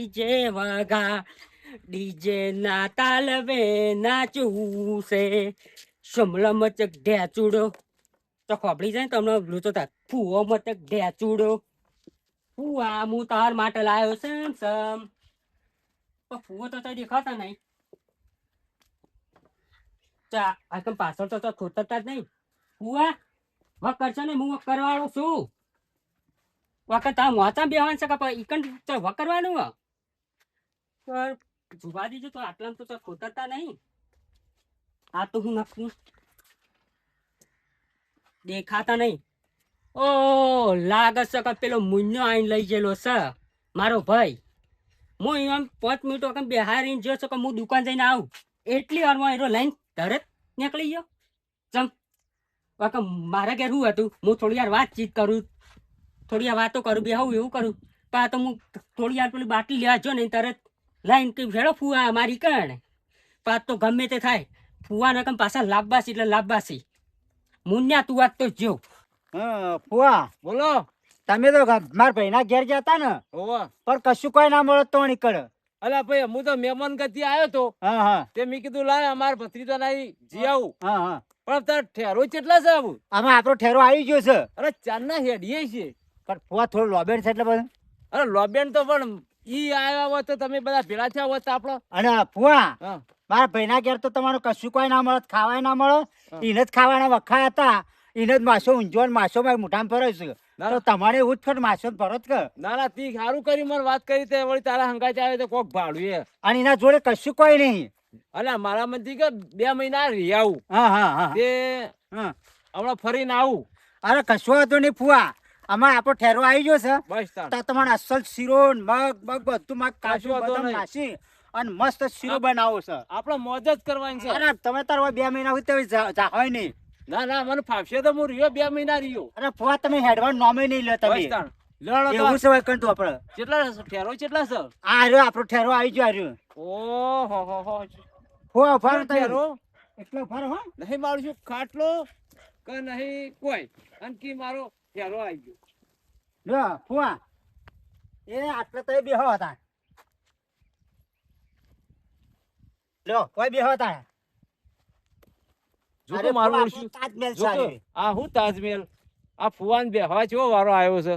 DJ વગા DJ ના તાલવે નાચવું છે સમલા મચક ઢેચુડો તો ખબડી જાય ને તમને બ્લુતો તા ફૂવો મચક ઢેચુડો ફૂવા હું તાર માટે લાયો સમ સમ પણ ફૂવો તો તઈ દેખાતા નહીં ચા આ તો પાછળ તો ખોતરતા જ નહીં ફૂવા વક કરશો ને હું વક કરવાળો છું વખત આ મોચા બેહવાન છે કે ઈકન તો વક કરવાનું હો જુવા દીજો તો આટલા તો ખોતરતા નહીં આ તો હું નખું દેખાતા નહીં ઓ લાગે છે કે પેલો મુન્યો આઈને લઈ ગયેલો છે મારો ભાઈ હું એમ 5 મિનિટ વખત બેહારીને જો કે હું દુકાન જઈને આવું એટલી વારમાં એનો લઈને તરત નીકળી ગયો ચમ વખત મારા ઘેર શું હતું હું થોડી વાર વાતચીત કરું થોડી વાર વાતો કરું બેહું એવું કરું પણ આ તો હું થોડી વાર પેલી બાટલી લેવા જો ને તરત લાઈન કે ભેળો ફુવા મારી કણ પાત તો ગમે તે થાય ફુવા નકમ પાછા લાભબાસી એટલે લાભબાસી મુન્યા તું વાત તો જો હા ફુવા બોલો. તમે તો મારા ભાઈના ઘેર જતા ને ઓવા પણ કશું કોઈ ના મળે તો નીકળ. અલા ભાઈ હું તો મહેમાન ગતિ આવ્યો તો હા હા તે મેં કીધું લાય અમાર ભત્રીજો નાઈ જી આવું હા હા પણ તાર ઠેરો કેટલા છે આવું? આમાં આપણો ઠેરો આવી ગયો છે અરે ચારના હેડીએ છે. પણ ફુવા થોડું લોબેડ છે એટલે બધું. અરે લોબેન તો પણ ઈ આવ્યા હોત તો તમે બધા ભેળા થયા હોત તો આપણો. અને ફુવા હા મારા ભાઈના ઘેર તો તમારું કશું કોઈ ના મળે ખાવાય ના મળે હા. એને જ ખાવાના વખા હતા એને જ માસો ઊંઝો ને માસો મારી મોઢામાં ભરે છે ના. તો તમારે એવું જ ફટ માસો જ ભરો જ કે ના ના તી સારું કરી મને વાત કરી તે વળી તારા હંગાચ આવે તો કોક ભાડું એ. અને એના જોડે કશું કોઈ નહીં. અલા મારા મનથી કે 2 મહિના રહી આવું હા હા હા તે હા હમણાં ફરીને આવું અરે કશું હતું નહીં ફુવા આમાં આપણો ઠેરો આવી ગયો છે બસ તાણ. તો તમારે અસલ શીરો ને મગ મગ બધું મગ કાજુ કશું વાંધો બદામ નહીં. નાસી અને મસ્ત શીરો બનાવો છે. આપણે મોજ જ કરવાની છે. અરે તમે તાર 2 મહિના હોય તો જાહોય નહીં. ના ના મને ફાવશે તો હું રહ્યો 2 મહિના રહ્યો. અરે ફુવા તમે હેડવાન નોમે નહીં લો તમે બસ તાણ. લડો તો. એવું છે હોય કંટુ આપણે કેટલા ઠેરો કેટલા છે? આ રહ્યો આપણો ઠેરો આવી ગયો આ રહ્યો ઓહો હો હો ફુવા ફાર ઠેરો એટલો ફાર હો નહીં મારું છું ખાટલો કે નહીં કોઈ અંકી મારો ઠેરો આવી ગયો. લો ફુવા એ આટલે તો બેહો હતા લો કોઈ બેહો હતા જો અરે તો મારું ફુવા, ઓળખ્યું. તાજમહેલ જો તો સારી. આ હું તાજમહેલ આ ફુવાન બેહવા જેવો વારો આવ્યો છે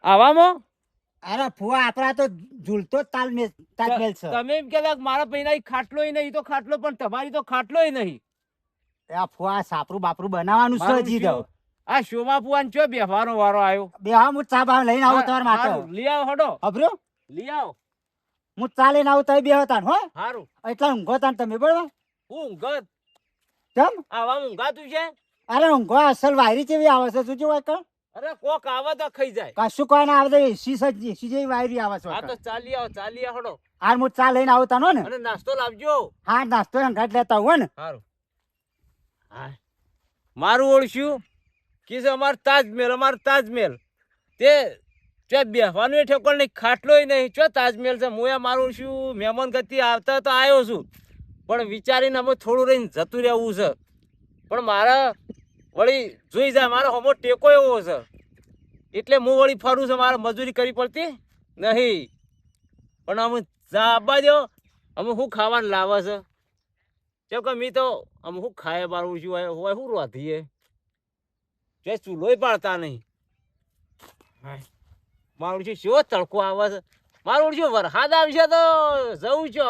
આવામાં. અરે ફુવા આપડા તો ઝૂલતો જ તાજમહેલ છે તમે એમ કહેતા કે મારા પૈના ખાટલોય નહીં તો ખાટલો પણ તમારી તો ખાટલોય નહીં. આ ફુવા સાપરું બાપરું બનાવવાનું છે મારું હજી શું? તો આ શોમાં ફુવાન ચો બેહવાનો વારો આવ્યો. બે હા હું ચા બા લઈને આવું તમારા માટે હારું, લઈ આવો હડો અભર્યો લઈ આવો. હું ચા લઈને આવું તો બે હતા હો હારું એટલા ઊંઘો તા તમે બરોબર હું ઊંઘત કેમ આવા ઊંઘાતું છે? અરે ઊંઘો અસલ વાયરી જેવી આવે છે શું જોવાય કર અરે કોક આવે તો ખાઈ જાય. કશું કોઈ ના આવે એસી જેવી વાયરી આવે છે આ તો ચાલી આવો હડો હાર હું ચા લઈને આવું તાનો ને અને નાસ્તો લાવજો. હા નાસ્તો ઘાટ લેતા હોય ને હારું હા મારું ઓળખ્યું કે છે અમાર તાજમહેલ તે ચો બેહવાનું ઠેકોણ નહીં ખાટલોય નહીં ચો તાજમહેલ છે. હું મારું શું મહેમાન ગતિ આવતા તો આવ્યો છું પણ વિચારીને અમે થોડું રહીને જતું રહેવું છે. પણ મારા વળી જોઈ જાય મારો હમો ટેકો એવો છે એટલે હું વળી ફરું છું. મારે મજૂરી કરવી પડતી નહીં પણ અમે જાબા દો અમે શું ખાવાનું લાવે છે કેમ કે મી તો અમે શું ખાય મારું શું હોય શું રોધીએ જે ચૂલોય પાડતા નહીં. મારું શું શો તડકો આવે છે મારું શું વરસાદ આવશે તો જવું છો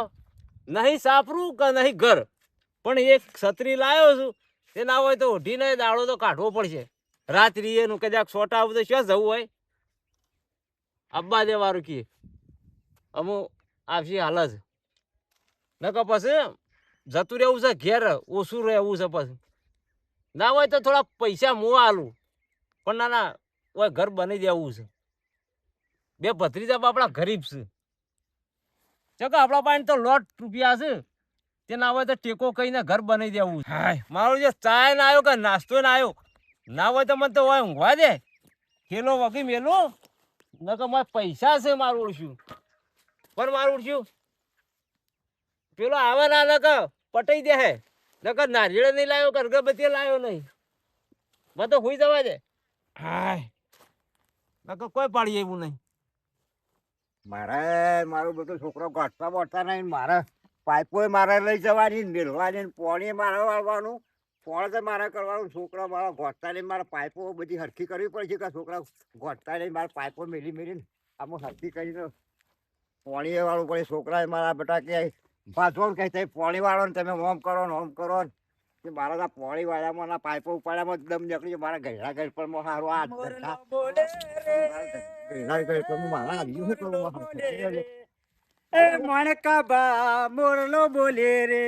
નહીં સાપરું કે નહીં ઘર પણ એક છત્રી લાવ્યો છું તે ના હોય તો ઓઢીને દાડો તો કાઢવો પડશે. રાત્રિ એનું કદાચ સોટા આવું તો શું જવું હોય અબ્બા દે વારું કી અમુ આવશે હાલ જ નકર પછી જતું રહેવું છે ઘેર ઓછું રહેવું છે. પછી ના હોય તો થોડા પૈસા હું આલું પણ ના ના હોય ઘર બની દેવું છે. બે ભત્રીજા આપણા ગરીબ છે કે આપણા પાસે તો લોટ રૂપિયા છે તે ના હોય તો ટેકો કહીને ઘર બનાવી દેવું. હાય મારું જે ચાય ના આવ્યો કે નાસ્તો ના આવ્યો ના હોય તો મને તો હોય ઊંઘવા દે ખેલો વગી મેલું નકર મારે પૈસા છે મારું ઓળખ્યું પણ મારું ઓળખ્યું પેલો આવે ના નકર પટાઈ દે હે નકર નારિયેળ નહીં લાવ્યો કે અગરબત્તી લાવ્યો નહીં મને તો હોઈ જવા દે. હાય નકર કોઈ પાડી એવું નહીં. મારું બધું છોકરો ગોઠતા બોટતા નહીં. મારે પાઇપો મારે લઈ જવાની, મેળવાની, પોણી મારે વાળવાનું, પોણ તો મારે કરવાનું. છોકરા મારા ગોઠતા નહીં, મારા પાઇપો બધી હરખી કરવી પડશે કે છોકરા ગોઠતા નહીં. મારા પાઇપો મેલી મેલીને આમાં હરખી કરીને પોણી વાળું પડે. છોકરા મારા બેટા કે પાછો કહે તમે પોણી વાળો ને તમે ઓમ કરો ને ઓમ કરો ને. કે મારા આ પોણી વાળામાં ના પાઇપો ઉપાડ્યામાં દમ નીકળી મારા ઘેરા ઘર પર સારું આ ઘેરા ઘર પર મારા આવ્યું શું કરું? મણકા મોરલો બોલે રે.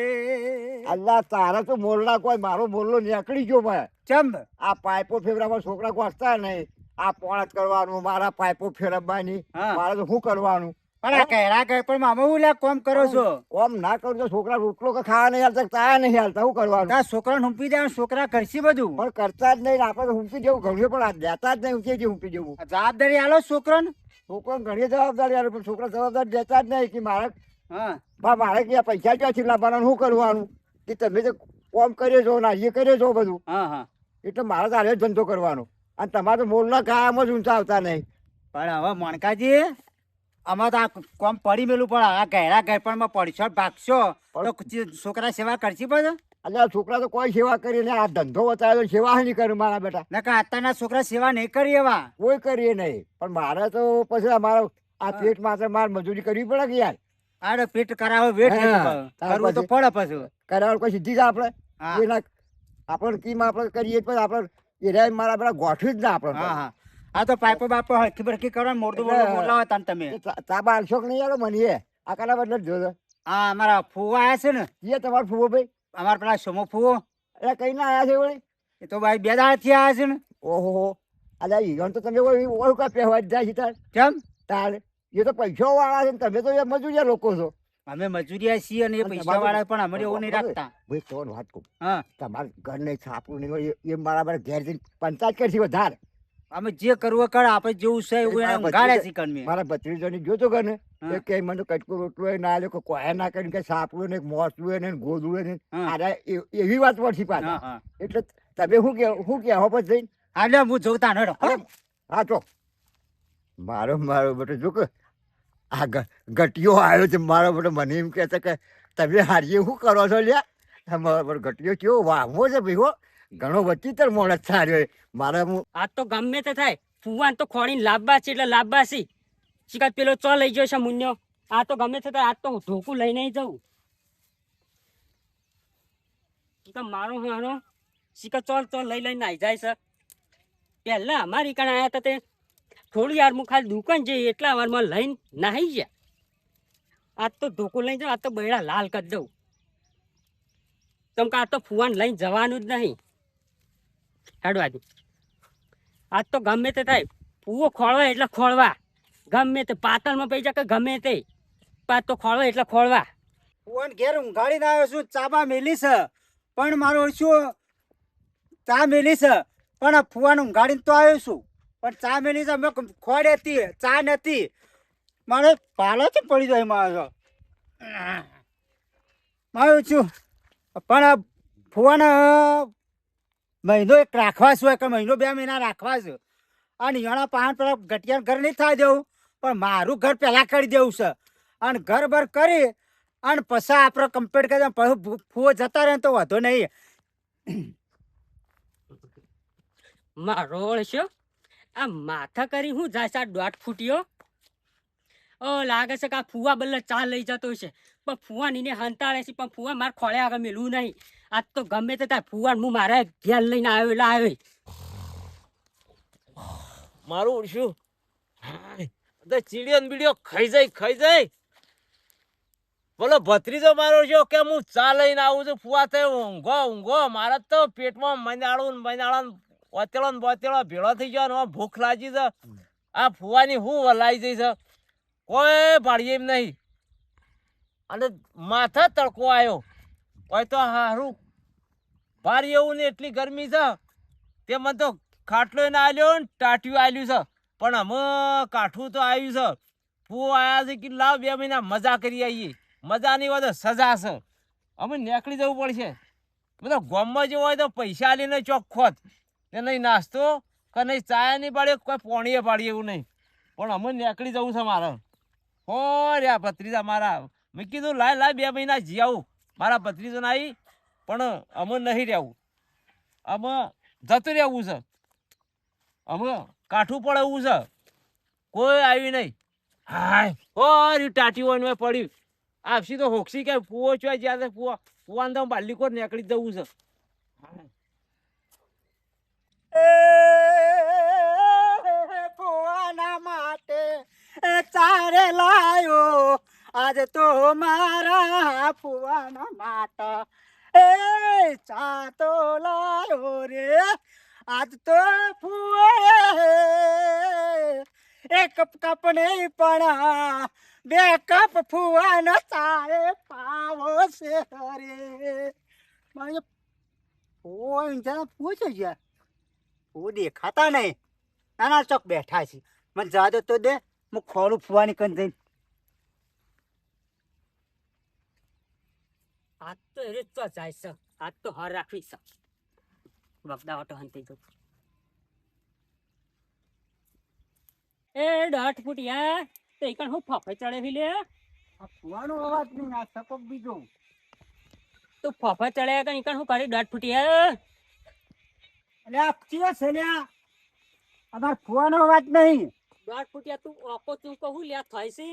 અલ્લાહ તારા તો મોરલા કોઈ મારો મોરલો નીકળી ગયો ભાઈ. ચમ આ પાઇપો ફેરવવામાં છોકરા ગોઠતા નહીં. આ પોણ જ કરવાનું, મારા પાઇપો ફેરવવાની, હા. મારે તો શું કરવાનું? પણ આ કહેરા કહે પણ મામા હું લ્યા કોમ કરો છો? કોમ ના કરું તો છોકરા રોટલો કે ખાવા નહીં હાલતા, તાયા નહીં હાલતા, શું કરવાનું? તારા છોકરાને હુંપી દે છોકરા કરશે બધું. પણ કરતા જ નહીં ને આપણે તો ઊંચી જેવું ઘણું પણ આ દેતા જ નહીં ઊંચી જે ઊંચી જેવું. જવાબદારી આલો છોકરાને. છોકરાને ઘણી જવાબદારી આવે પણ છોકરા જવાબદારી દેતા જ નહીં. કે મારે હા મારે કે આ પૈસા ક્યાંથી લાવવાના, શું કરવાનું? કે તમે તો કોમ કર્યો છો ને એ કર્યો છો બધું, હા હા એટલે મારે તો હારે જ ધંધો કરવાનો. અને તમારે તો મોરના કાયમ જ ઊંચા આવતા નહીં. પણ હવે મણકાજી આમાં તો આ કોમ પડી મેલું પણ આ ઘેરા ઘરપણમાં પડશો ભાગશો તો છોકરા સેવા કરશી પછી. એટલે આ છોકરા તો કોઈ સેવા કરીને આ ધંધો બતાવ્યો, સેવા નહીં કર્યું મારા બેટા. નકર અત્યારના છોકરા સેવા નહીં કરી એવા. કોઈ કરીએ નહીં. પણ મારે તો પછી અમારા આ પેટ માટે મારે મજૂરી કરવી પડે કે યાર. આડે પેટ કરાવે વેટ હા, કરવું તો પડે પછી. કરાવવાનું કોઈ સીધી જ આપણે હા. એના આપણે કીમ આપણે કરીએ પણ આપણે એ મારા બેટા ગોઠવી જ ના આપણે. હા હા આ તો પાઇપો બાપો હરખી બરખી કરો મોરદું મોરલાવા તાન તમે. તાબા આલશો કે નહીં યાર મને એ આ કાના બદલે જ જોજો. હા અમારા ફૂવા આયા છે ને, એ તમારો ફૂવો ભાઈ અમારા પેલા સોમો ફૂવો એટલે કઈ ના આવ્યા છે વળી? એ તો ભાઈ 2 દાડાથી આયા છે ને. ઓહો અલ્યા ઈગણ તો તમે ઓળખ પહેવા જ જાય છે તાર કેમ તાર એ તો પૈસા વાળા છે ને તમે તો એ મજૂરિયા લોકો છો. અમે મજૂરિયા છીએ અને એ પૈસા વાળા પણ અમે એવું નહીં રાખતા. ભાઈ તો વાત કહું, હા તમારે ઘર નહીં છાપવું નહીં હોય એ મારા બાર ઘેર જઈને પંચાયત કરશે વધારે. અમે જે કરવું કર આપણે જેવું છે એવું એને ઊંઘાડ્યા છીએ કણ મારા ભત્રીજોની જોતો ઘર ને હા. એ કે મને તો કટકો રોટલો ના આલ્યો, કે કોઈ ના કરીને કે સાપડું ને મોસું ને ગોદું ને હા. આરે એવી વાત પડશે હા પાછી. હા એટલે તમે શું કે હો પછી હાલે હું જોતા નડો. હા તો મારો બેટો જો કે આ ગટિયો આવ્યો છે મારો બેટો. મને એમ કહેતા કે તમે હારીએ શું કરો છો લ્યા? મારો બેટો ગટિયો કેવો વાહવો છે ભાઈ હો, ઘણો વચીતર મોડસ સાર્યો મારા. હું આ તો ગમે તે થાય ફુવાન તો ખોડીને લાવવા છે એટલે લાવવા છે. શિકાત પેલો ચો લઈ ગયો છે મુન્યો. આ તો ગમે તે થાય આજ તો હું ઢોકું લઈને જવું. તો મારો હાનો શિકાત ચો લઈ લઈને આવી જાય છે. પહેલા અમારી કણ આવ્યા હતા તે થોડી વાર હું ખાલી દુકાન જઈ એટલા વારમાં લઈને નાહી ગયા. આજ તો ઢોકું લઈને જાઉં, આજ તો બૈડા લાલ કરી દઉં. તમ કે આ તો ફુવાન લઈને જવાનું જ નહીં. હેડવા દે. આજ તો ગમે તે થાય ફૂવો ખોળવા એટલે ખોળવા, ગમે તે પાતળમાં પૈસા કે ગમે તે પાત તો ખોળવા એટલે ખોળવા. ફુવાન ઘેર ઊંઘાડીને આવ્યો છું, ચાબા મેલી છે પણ મારો શું ચા મેલી છે પણ આ ફુવાને ઊંઘાડીને તો આવ્યો છું પણ ચા મેલી છે. મેં ખોડ હતી ચા નથી, મારે પાલો જ પડી જાય મારો મારું છું. પણ આ ફુવાને મહિનો એક રાખવા છે કે મહિનો 2 મહિના રાખવા છે. અને એના પાન પેલા ગટિયાનું ઘર નહીં થવા દેવું પણ મારું ઘર પહેલાં કરી દેવું છે. અને ઘર બર કરી અને પછી આપણે કમ્પ્લીટ કરી દે પછી ફુવો જતા રહે તો વાંધો નહીં. મારો ઓળશ્યો આ માથા કરી હું જાય છે આ 1.5 ફૂટ્યો. લાગે છે કે આ ફુવા બદલે ચા લઈ જતો છે પણ ફુવા નીને હંતાળે છે પણ ફુવા મારે ખોળે આગળ મેલું નહીં. આજ તો ગમે તે થાય ફુવા હું મારા ઘેર લઈને આવ્યો એટલે આવ્યો. મારું ઉડશું તો ચીડિયો ને બીડિયો ખાઈ જાય. બોલો ભત્રીજો મારો છો કે હું ચા લઈને આવું છું ફુવા થઈ ઊંઘો મારા તો પેટમાં મનાળો ઓતેળો ને બોતેળો ભેળો થઈ ગયો ને ભૂખ લાગી છે. આ ફુવાની હું વલાઈ જઈ છે કોઈ ભાડીએ એમ નહીં. અને માથા તડકો આવ્યો હોય તો હારું ભારી એવું ને એટલી ગરમી છે તે મને તો ખાટલો ના આલ્યો ને ટાટિયું આલ્યું છે પણ અમે કાઠું તો આવ્યું છે. ફૂ આવ્યા છે કે લાવ 2 મહિના મજા કરી આવીએ. મજા નહીં હોય તો સજા છે. અમે નીકળી જવું પડશે. બધો ગામમાં જેવું હોય તો પૈસા આલીને ચોખ્ખોત એ નહીં નાસ્તો કે નહીં ચાયા નહીં પાડે કોઈ પોણીએ પાડીએ એવું નહીં પણ અમે નીકળી જવું છે મારે. હો રહ્યા ભત્રીજા મારા. મેં કીધું લાય લાય 2 મહિના જી આવું મારા ભત્રીજો ના આવી, પણ અમે નહીં રહેવું, અમે જતું રહેવું છે, અમે કાઠું પડે એવું છે, કોઈ આવ્યું નહીં. હાય હો ટાટી હોય પડ્યું આપસી તો હોક્ષી કે ફુવો ચોય જ્યાં ફુવાને તો બાલી કોર નીકળી જવું છે. ફુવાના માટે ચારે લાયો આજ તો મારા ફુવાના માટે ચા તો લાયો રે આજ તો ફુવા એક કપ નહીં પણ 2 કપ ફુવાના ચારે પાવો છે રે મારે ફોન જરા પૂછે છે ઓ દેખાતા નહીં નાના ચોક બેઠા છે મને જા દે તો દે હું ખોરું ફુવાની કન જઈને આજ તો એ રીત તો જાય છે, આજ તો હાર રાખવી છે. વગદા ઓટો હંતી જો એ 8 ફૂટિયા તે કણ હું ફફે ચડેવી લે. આ ફુવાનો અવાજ નહીં આ સપક બીજો તું ફફે ચડે કઈ કણ હું કરી 8 ફૂટિયા. એટલે આ ચિયા છે લ્યા અમાર ફુવાનો અવાજ નહીં 8 ફૂટિયા તું ઓકો તું કહું લ્યા થાય છે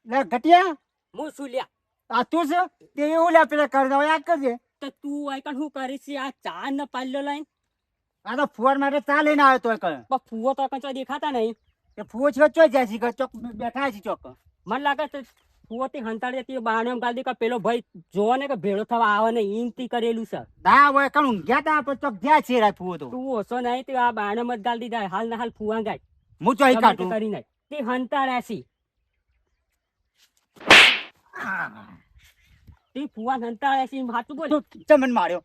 લે ઘટિયા હું શું લ્યા. આ તું છે તે એવું લ્યા પેલા કરી દો યાદ કરજે તો તું આ કણ હું કરીશ આ ચા ન પાલ્યો લઈને આ તો ફુવાન માટે ચા લઈને આવ્યો તો કણ પણ ફૂવો તો કઈ દેખાતા નહીં. એ ફુવો છે ચોઈ જાય છે ચોક બેઠા છે ચોક મને લાગે છે ફૂવો થી હંતાડી હતી બહાને એમ ગાલી દે કે પેલો ભાઈ જોવો ને કે ભેળો થવા આવે ને ઈમથી કરેલું છે. ના હોય કણ ઊંઘ્યા તા પણ ચોક જ્યાં છે રા ફુવો તો તું ઓછો નહીં તે આ બહાને મત ગાલ દીધા હાલ ના હાલ ફુવા ગાય હું ચોઈ ગમે તે કાઢું કરી નાખ તે હંતાડ્યા છે તે ફુવા હંતાડ્યા છે એમ સાચું બોલ. તું ચમન માર્યો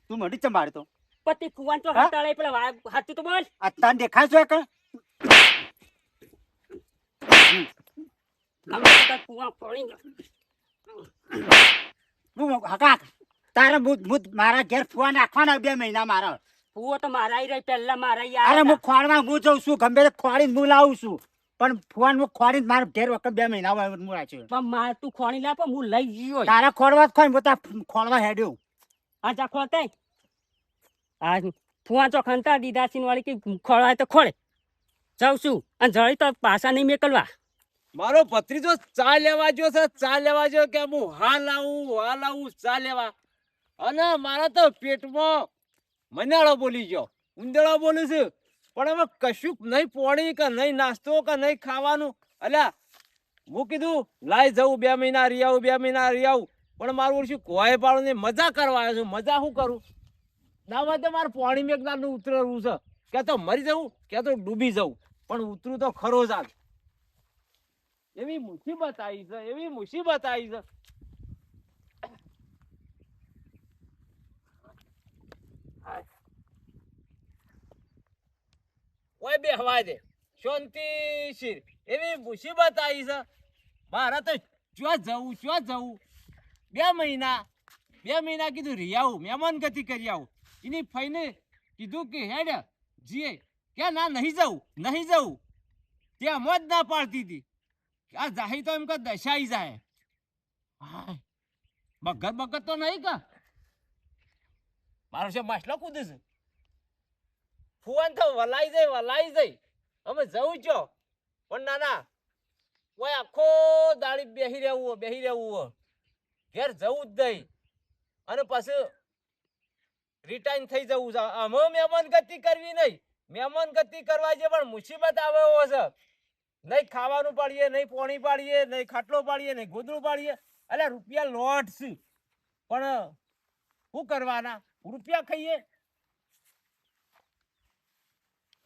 તું મને ચમ મારતો પણ તે ફુવાન તો હા? હંતાડે પેલા સાચું તો બોલ. આ તાન દેખાય છે કણ અમે તો તાર ફુવા ફોડી ગયા. હું હકા તારે મારા ઘેર ફુવા નાખવાના 2 મહિના મારા ફુવો તો મારા રહી પહેલા મારા અરે યાર હું ખોળમાં હું જઉં છું ગમે તે ખોળીને હું લાવું છું પણ ફુવાન હું ખોળીને મારા ઘેર વખત 2 મહિના હોય હું રાખ્યો પણ માર તું ખોણી લા પણ હું લઈ ગયો. તારા ખોળવા જ ખોઈ હું તાર ખોળવા હેડ્યો આ જા ખોતે આ ફુવા ચોક હંતા દીધા સિન વાળી કે ખોળાય તો ખોળે જાઉં છું અને જળી તો પાછા નહીં મેકલવા. મારો ભત્રીજો ચા લેવા જો છે, ચા લેવા જો કે હું હાલ આવું ચા લેવા, અને મારા તો પેટમાં મનાળો બોલી ગયો, ઉંદરડો બોલું છું, પણ હવે કશું નહીં પોણી કે નહીં નાસ્તો કે નહીં ખાવાનું. અલ્યા હું કીધું લાઈ જવું 2 મહિના રહી આવું 2 મહિના રહી આવું, પણ મારું ઓળશું કોઈ પાડું નહીં, મજા કરવા આવ્યો છું. મજા શું કરું? ના હોય તો મારે પોણી મેઘનારનું ઉતરવું છે, કે તો મરી જવું કે તો ડૂબી જવું, પણ ઉતરું તો ખરો જ. આજ એવી મુસીબત આવી છે, એવી મુસીબત આવી છે. ઓય બે હવા દે શાંતિ, એવી મુસીબત આવી છે. મારે તો ક્યાં જવું 2 મહિના કીધું રહી આવું, મહેમાન ગતિ કરી આવું. એની ફઈને કીધું કે હેડ જીએ, કે ના નહીં જવું, ત્યાં મોજ ના પાડતી હતી. આ જાહી તો એમ કે દશાઈ જાય. બગર તો નહીં કે મારો છે માછલો કૂદે છે. ફુવાન તો વલાઈ જાય. અમે જવું છો, પણ ના કોઈ આખો દાડી બેહી રહેવું ઘેર જવું જ નહીં, અને પાછું રિટાયર થઈ જવું છે. અમે મહેમાન ગતિ કરવી નહીં, મહેમાન ગતિ કરવા છે પણ મુસીબત આવે એવો છે. નહીં ખાવાનું પાડીએ, નહીં પોણી પાડીએ, નહીં ખાટલો પાડીએ, નહીં ગોદડું પાડીએ. એટલે રૂપિયા લોટ છે, પણ શું કરવાના, રૂપિયા ખાઈએ.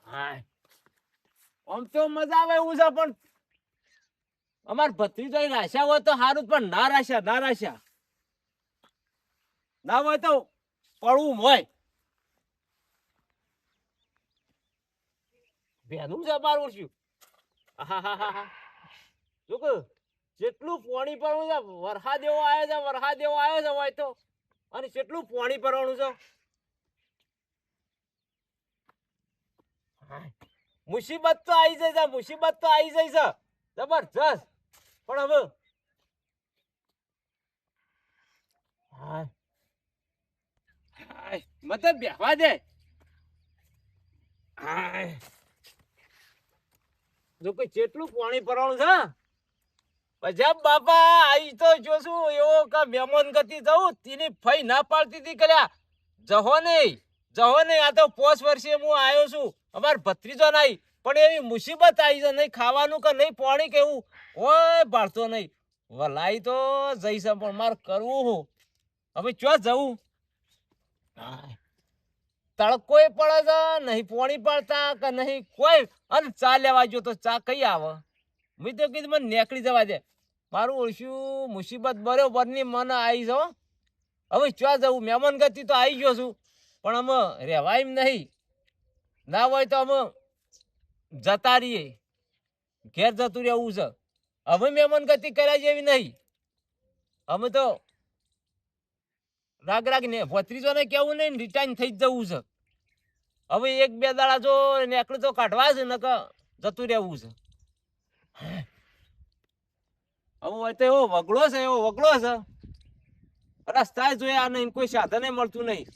હા આમ તો મજા આવે એવું છે, પણ અમાર ભત્રીજો રાશા હોય તો સારું, પણ ના રાશા ના હોય તો પડવું હોય. બેનું છે અમારું શું? જેટલું પાણી ભરવું છે, વરસાદ એવો આવ્યો છે હોય તો, અને કેટલું પાણી ભરવાનું છે. મુસીબત તો આવી જાય છે, મુસીબત તો આવી જાય છે જબરજસ્ત. પણ હવે હાય, હાય, મતલબ બેહવા દે. હાય. જો કોઈ જેટલું પાણી ભરવાનું છે પજાબ બાપા આઈ તો જોશું એવો કે મહેમાન ગતિ જવું તેની ફઈ ના પાડતી હતી કર્યા જહો નહીં આ તો 5 વર્ષે હું આવ્યો છું અમાર ભત્રીજો નહીં પણ એવી મુસીબત આવી છે નહીં ખાવાનું કે નહીં પાણી કેવું કોઈ ભાળતો નહીં વલાઈ તો જઈશ પણ મારે કરવું હું હવે ચો જવું તડકોય પડે છે નહીં પાણી પાડતા કે નહીં કોઈ અને ચા લેવા જો તો ચા કઈ આવે મેં તો કીધું મને નીકળી જવા દે મારું ઓળખ્યું મુસીબત બરોબરની મને આવી છે હો. હવે ચો જવું મહેમાન ગતિ તો આવી ગયો છું પણ અમે રહેવાય એમ નહીં ના હોય તો અમે જતા રહીએ ઘેર જતું રહેવું છે હવે મહેમાન ગતિ કર્યા જેવી નહીં અમે તો રાગ ને ભત્રીજોને કેવું નહીં રિટાયર થઈ જ જવું છે હવે 1-2 દાડા જો નીકળી તો કાઢવા છે ને કે જતું રહેવું છે હવે હોય તો એવો વગડો છે રસ્તા જોયા નહીં કોઈ સાધન મળતું નહીં